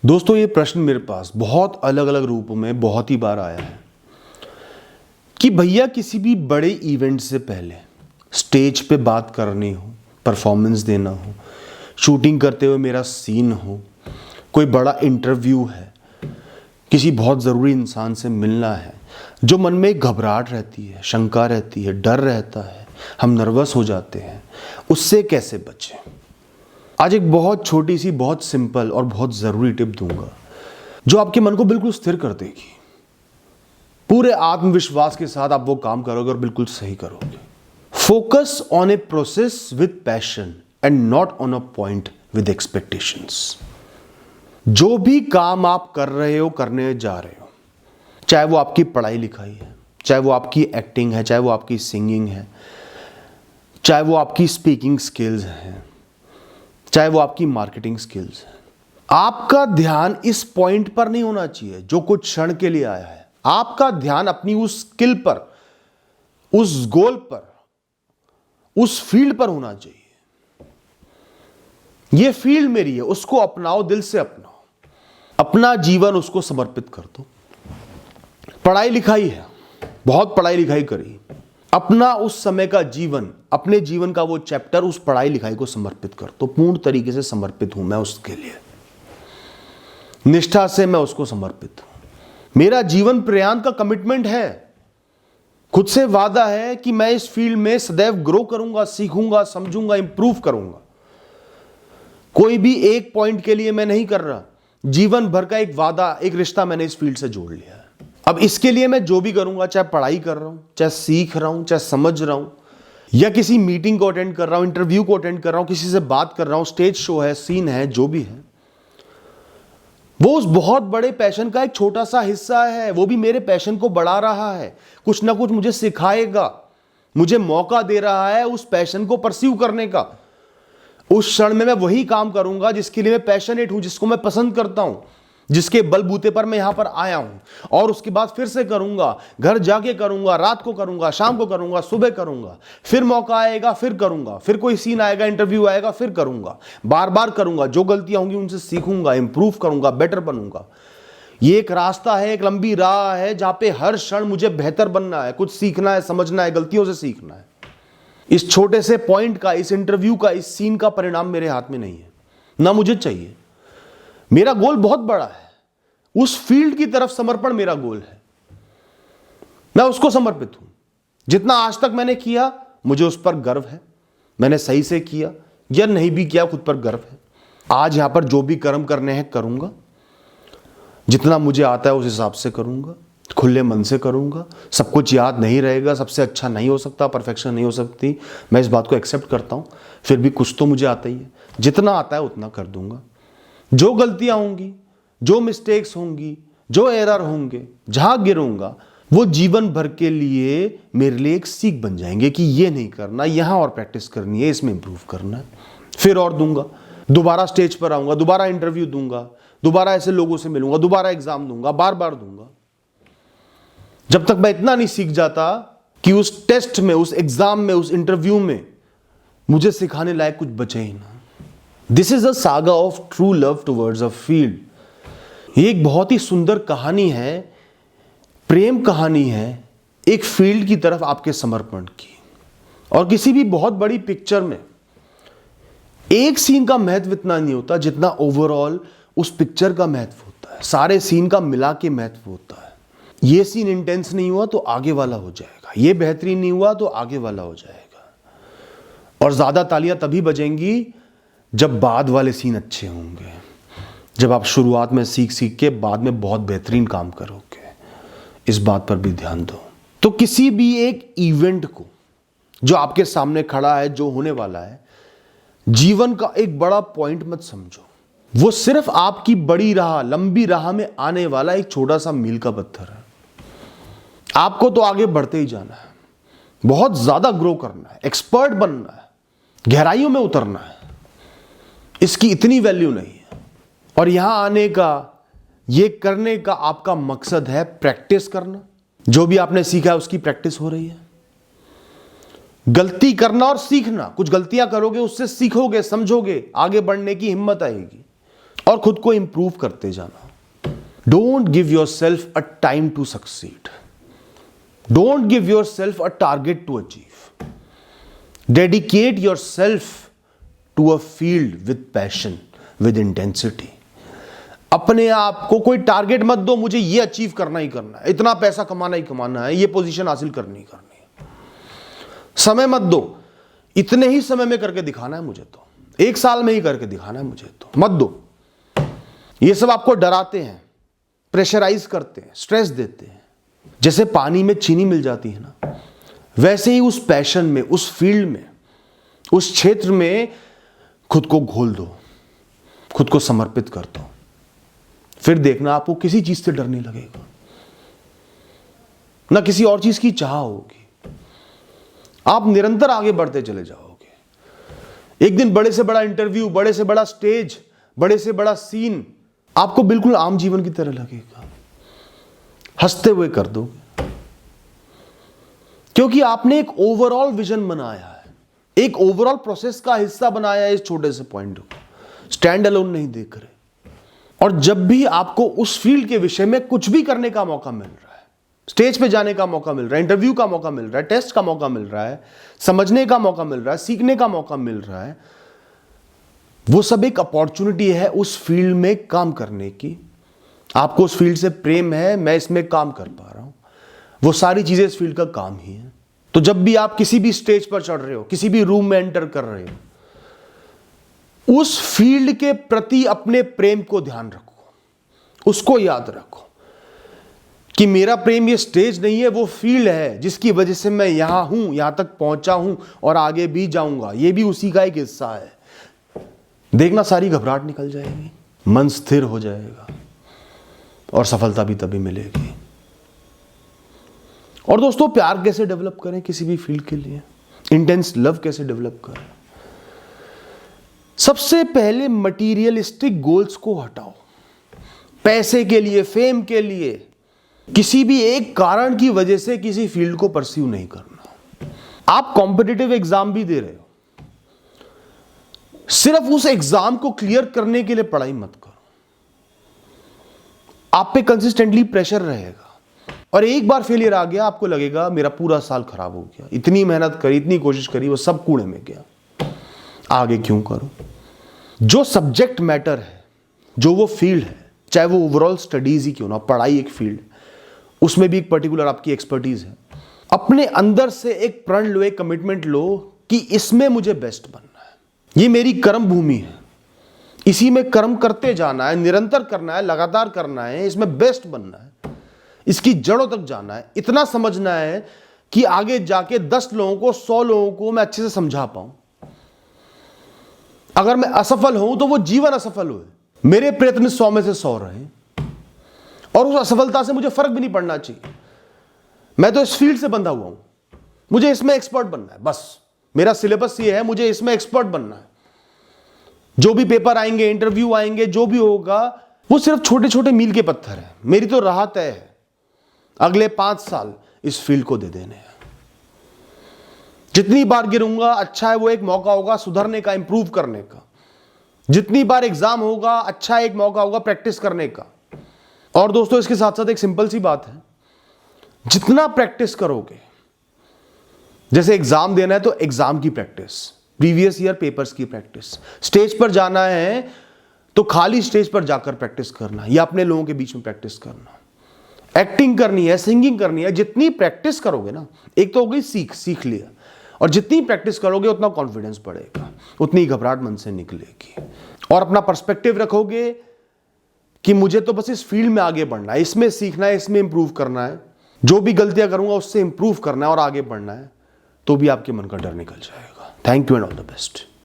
दोस्तों, ये प्रश्न मेरे पास बहुत अलग अलग रूपों में बहुत ही बार आया है कि भैया किसी भी बड़े इवेंट से पहले स्टेज पे बात करनी हो, परफॉर्मेंस देना हो, शूटिंग करते हुए मेरा सीन हो, कोई बड़ा इंटरव्यू है, किसी बहुत ज़रूरी इंसान से मिलना है, जो मन में एक घबराहट रहती है, शंका रहती है, डर रहता है, हम नर्वस हो जाते हैं, उससे कैसे बचें। आज एक बहुत छोटी सी, बहुत सिंपल और बहुत ज़रूरी टिप दूंगा जो आपके मन को बिल्कुल स्थिर कर देगी। पूरे आत्मविश्वास के साथ आप वो काम करोगे और बिल्कुल सही करोगे। Focus on a process with passion and not on a point with expectations. जो भी काम आप कर रहे हो, करने जा रहे हो, चाहे वो आपकी पढ़ाई लिखाई है, चाहे वो आपकी एक्टिंग है, चाहे वो आपकी सिंगिंग है, चाहे वो आपकी स्पीकिंग स्किल्स हैं, चाहे वो आपकी मार्केटिंग स्किल्स है, आपका ध्यान इस पॉइंट पर नहीं होना चाहिए जो कुछ क्षण के लिए आया है। आपका ध्यान अपनी उस स्किल पर, उस गोल पर, उस फील्ड पर होना चाहिए। यह फील्ड मेरी है, उसको अपनाओ, दिल से अपनाओ, अपना जीवन उसको समर्पित कर दो। पढ़ाई लिखाई है, बहुत पढ़ाई लिखाई करी, अपना उस समय का जीवन, अपने जीवन का वो चैप्टर उस पढ़ाई लिखाई को समर्पित कर दो। पूर्ण तरीके से समर्पित हूं मैं उसके लिए, निष्ठा से मैं उसको समर्पित हूं। मेरा जीवन प्रयाण का कमिटमेंट है, खुद से वादा है कि मैं इस फील्ड में सदैव ग्रो करूंगा, सीखूंगा, समझूंगा, इंप्रूव करूंगा। कोई भी एक पॉइंट के लिए मैं नहीं कर रहा, जीवन भर का एक वादा, एक रिश्ता मैंने इस फील्ड से जोड़ लिया है। अब इसके लिए मैं जो भी करूंगा, चाहे पढ़ाई कर रहा हूं, चाहे सीख रहा हूं, चाहे समझ रहा हूं, या किसी मीटिंग को अटेंड कर रहा हूं, इंटरव्यू को अटेंड कर रहा हूं, किसी से बात कर रहा हूं, स्टेज शो है, सीन है, जो भी है, वो उस बहुत बड़े पैशन का एक छोटा सा हिस्सा है। वो भी मेरे पैशन को बढ़ा रहा है, कुछ ना कुछ मुझे सिखाएगा, मुझे मौका दे रहा है उस पैशन को परस्यू करने का। उस क्षण में मैं वही काम करूंगा जिसके लिए मैं पैशनेट हूं, जिसको मैं पसंद करता हूं, जिसके बलबूते पर मैं यहां पर आया हूं। और उसके बाद फिर से करूंगा, घर जाके करूंगा, रात को करूंगा, शाम को करूंगा, सुबह करूंगा, फिर मौका आएगा फिर करूंगा, फिर कोई सीन आएगा, इंटरव्यू आएगा, फिर करूंगा, बार बार करूंगा। जो गलतियां होंगी उनसे सीखूंगा, इंप्रूव करूंगा, बेटर बनूंगा। ये एक रास्ता है, एक लंबी राह है जहां पे हर क्षण मुझे बेहतर बनना है, कुछ सीखना है, समझना है, गलतियों से सीखना है। इस छोटे से पॉइंट का, इस इंटरव्यू का, इस सीन का परिणाम मेरे हाथ में नहीं है, ना मुझे चाहिए। मेरा गोल बहुत बड़ा है, उस फील्ड की तरफ समर्पण मेरा गोल है, मैं उसको समर्पित हूं। जितना आज तक मैंने किया, मुझे उस पर गर्व है। मैंने सही से किया या नहीं भी किया, खुद पर गर्व है। आज यहां पर जो भी कर्म करने हैं करूंगा, जितना मुझे आता है उस हिसाब से करूंगा, खुले मन से करूंगा। सब कुछ याद नहीं रहेगा, सबसे अच्छा नहीं हो सकता, परफेक्शन नहीं हो सकती, मैं इस बात को एक्सेप्ट करता हूं। फिर भी कुछ तो मुझे आता ही है, जितना आता है उतना कर दूंगा। जो गलतियां होंगी, जो मिस्टेक्स होंगी, जो एरर होंगे, जहां गिरूंगा, वो जीवन भर के लिए मेरे लिए एक सीख बन जाएंगे कि ये नहीं करना, यहां और प्रैक्टिस करनी है, इसमें इंप्रूव करना है। फिर और दूंगा, दोबारा स्टेज पर आऊंगा, दोबारा इंटरव्यू दूंगा, दोबारा ऐसे लोगों से मिलूंगा, दोबारा एग्जाम दूंगा, बार बार दूंगा, जब तक मैं इतना नहीं सीख जाता कि उस टेस्ट में, उस एग्जाम में, उस इंटरव्यू में मुझे सिखाने लायक कुछ बचे ही ना। This is a saga of true love towards a field. ये एक बहुत ही सुंदर कहानी है, प्रेम कहानी है एक फील्ड की तरफ आपके समर्पण की। और किसी भी बहुत बड़ी पिक्चर में एक सीन का महत्व इतना नहीं होता जितना ओवरऑल उस पिक्चर का महत्व होता है। सारे सीन का मिला के महत्व होता है। ये सीन इंटेंस नहीं हुआ तो आगे वाला हो जाएगा, ये बेहतरीन नहीं हुआ तो आगे वाला हो जाएगा। और ज्यादा तालियां तभी बजेंगी जब बाद वाले सीन अच्छे होंगे, जब आप शुरुआत में सीख सीख के बाद में बहुत बेहतरीन काम करोगे। इस बात पर भी ध्यान दो। तो किसी भी एक इवेंट को जो आपके सामने खड़ा है, जो होने वाला है, जीवन का एक बड़ा पॉइंट मत समझो। वो सिर्फ आपकी बड़ी राह, लंबी राह में आने वाला एक छोटा सा मील का पत्थर है। आपको तो आगे बढ़ते ही जाना है, बहुत ज्यादा ग्रो करना है, एक्सपर्ट बनना है, गहराइयों में उतरना है। इसकी इतनी वैल्यू नहीं है। और यहां आने का, ये करने का आपका मकसद है प्रैक्टिस करना। जो भी आपने सीखा है उसकी प्रैक्टिस हो रही है। गलती करना और सीखना, कुछ गलतियां करोगे, उससे सीखोगे, समझोगे, आगे बढ़ने की हिम्मत आएगी। और खुद को इंप्रूव करते जाना। Don't give yourself a time to succeed, don't give yourself a target to achieve, dedicate yourself to a field with passion, with intensity. अपने आप को कोई टारगेट मत दो, मुझे ये अचीव करना ही करना है, इतना पैसा कमाना ही कमाना है, ये पोजीशन हासिल करनी ही करनी है। समय मत दो, इतने ही समय में करके दिखाना है मुझे, तो 1 साल में ही करके दिखाना है मुझे, तो मत दो। ये सब आपको डराते हैं, प्रेशराइज करते हैं, स्ट्रेस देते हैं। जैसे पानी में चीनी मिल जाती है ना, वैसे ही उस पैशन में, उस फील्ड में, उस क्षेत्र में खुद को घोल दो, खुद को समर्पित कर दो। फिर देखना आपको किसी चीज से डर नहीं लगेगा, ना किसी और चीज की चाह होगी। आप निरंतर आगे बढ़ते चले जाओगे। एक दिन बड़े से बड़ा इंटरव्यू, बड़े से बड़ा स्टेज, बड़े से बड़ा सीन आपको बिल्कुल आम जीवन की तरह लगेगा, हंसते हुए कर दोगे, क्योंकि आपने एक ओवरऑल विजन बनाया है, एक ओवरऑल प्रोसेस का हिस्सा बनाया है। इस छोटे से पॉइंट को स्टैंड अलोन नहीं देख रहे। और जब भी आपको उस फील्ड के विषय में कुछ भी करने का मौका मिल रहा है, स्टेज पे जाने का मौका मिल रहा है, इंटरव्यू का मौका मिल रहा है, टेस्ट का मौका मिल रहा है, समझने का मौका मिल रहा है, सीखने का मौका मिल रहा है, वो सब एक अपॉर्चुनिटी है उस फील्ड में काम करने की। आपको उस फील्ड से प्रेम है, मैं इसमें काम कर पा रहा हूं, वो सारी चीजें इस फील्ड का काम ही है। तो जब भी आप किसी भी स्टेज पर चढ़ रहे हो, किसी भी रूम में एंटर कर रहे हो, उस फील्ड के प्रति अपने प्रेम को ध्यान रखो, उसको याद रखो कि मेरा प्रेम ये स्टेज नहीं है, वो फील्ड है जिसकी वजह से मैं यहां हूं, यहां तक पहुंचा हूं और आगे भी जाऊंगा। ये भी उसी का एक हिस्सा है। देखना सारी घबराहट निकल जाएगी, मन स्थिर हो जाएगा और सफलता भी तभी मिलेगी। और दोस्तों, प्यार कैसे डेवलप करें किसी भी फील्ड के लिए, इंटेंस लव कैसे डेवलप करें? सबसे पहले मटीरियलिस्टिक गोल्स को हटाओ। पैसे के लिए, फेम के लिए, किसी भी एक कारण की वजह से किसी फील्ड को परस्यू नहीं करना। आप कॉम्पिटिटिव एग्जाम भी दे रहे हो, सिर्फ उस एग्जाम को क्लियर करने के लिए पढ़ाई मत करो। आप पे कंसिस्टेंटली प्रेशर रहेगा और एक बार फेलियर आ गया, आपको लगेगा मेरा पूरा साल खराब हो गया, इतनी मेहनत करी, इतनी कोशिश करी, वो सब कूड़े में गया, आगे क्यों करो? जो सब्जेक्ट मैटर है, जो वो फील्ड है, चाहे वो ओवरऑल स्टडीज ही क्यों ना, पढ़ाई एक फील्ड, उसमें भी एक पर्टिकुलर आपकी एक्सपर्टीज है। अपने अंदर से एक प्रण लो, एक कमिटमेंट लो कि इसमें मुझे बेस्ट बनना है, ये मेरी कर्म भूमि है, इसी में कर्म करते जाना है, निरंतर करना है, लगातार करना है, इसमें बेस्ट बनना है, इसकी जड़ों तक जाना है। इतना समझना है कि आगे जाके 10 लोगों को, 100 लोगों को मैं अच्छे से समझा पाऊं। अगर मैं असफल हूं तो वो जीवन असफल हुए, मेरे प्रयत्न 100 में से 100 रहे और उस असफलता से मुझे फर्क भी नहीं पड़ना चाहिए। मैं तो इस फील्ड से बंधा हुआ हूं, मुझे इसमें एक्सपर्ट बनना है, बस मेरा सिलेबस ये है, मुझे इसमें एक्सपर्ट बनना है। जो भी पेपर आएंगे, इंटरव्यू आएंगे, जो भी होगा, वो सिर्फ छोटे छोटे मील के पत्थर हैं। मेरी तो राह तय है, अगले 5 साल इस फील्ड को दे देने हैं। जितनी बार गिरूंगा अच्छा है, वो एक मौका होगा सुधरने का, इंप्रूव करने का। जितनी बार एग्जाम होगा अच्छा एक मौका होगा प्रैक्टिस करने का। और दोस्तों, इसके साथ साथ एक सिंपल सी बात है, जितना प्रैक्टिस करोगे, जैसे एग्जाम देना है तो एग्जाम की प्रैक्टिस, प्रीवियस ईयर पेपर्स की प्रैक्टिस, स्टेज पर जाना है तो खाली स्टेज पर जाकर प्रैक्टिस करना या अपने लोगों के बीच में प्रैक्टिस करना, एक्टिंग करनी है, सिंगिंग करनी है। जितनी प्रैक्टिस करोगे ना, एक तो हो गई सीख लिया, और जितनी प्रैक्टिस करोगे उतना कॉन्फिडेंस बढ़ेगा, उतनी घबराहट मन से निकलेगी। और अपना पर्सपेक्टिव रखोगे कि मुझे तो बस इस फील्ड में आगे बढ़ना है, इसमें सीखना है, इसमें इंप्रूव करना है, जो भी गलतियां करूंगा उससे इंप्रूव करना है और आगे बढ़ना है, तो भी आपके मन का डर निकल जाएगा। Thank you and all the best.